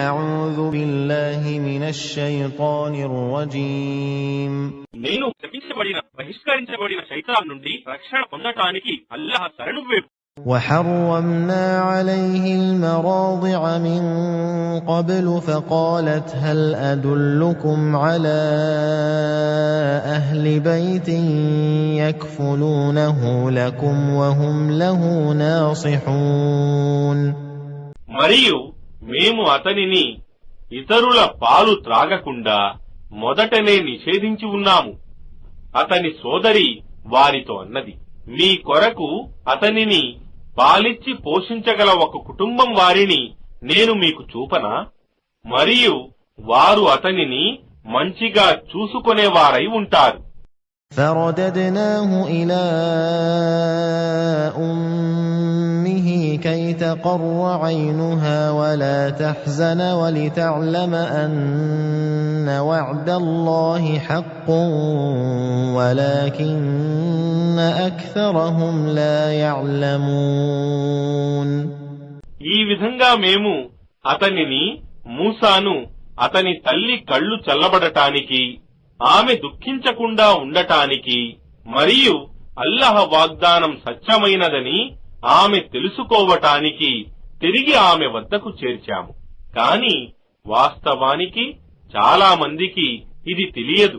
أعوذ بالله من الشيطان الرجيم నేను శపించబడిన బహిష్కరించబడిన శైతాన్ నుండి రక్షణ పొందటానికి అల్లాహ్ శరణు వేడు. وحرمنا عليه المراضع من قبل فقالت هل أدلكم على أهل بيت يكفلونه لكم وهم له ناصحون. మరియు మేము అతనిని ఇతరుల పాలు త్రాగకుండా మొదటనే నిషేధించి ఉన్నాము. అతని సోదరి వారితో అన్నది, మీ కొరకు అతనిని పాలిచ్చి పోషించగల ఒక కుటుంబం వారిని నేను మీకు చూపనా? మరియు వారు అతనిని మంచిగా చూసుకునేవారై ఉంటారు. فرددناه إلى أمه كي تقر عينها ولا تحزن ولتعلم أن وعد الله حق ولكن أكثرهم لا يعلمون. ఈ విధంగా మేము అతనిని మూసాను అతని తల్లి కళ్ళు చల్లబడటానికి, ఆమె దుఃఖించకుండా ఉండటానికి మరియు అల్లాహ్ వాగ్దానం సత్యమైనదని ఆమె తెలుసుకోవటానికి తిరిగి ఆమె వద్దకు చేర్చాము. కాని వాస్తవానికి చాలా మందికి ఇది తెలియదు.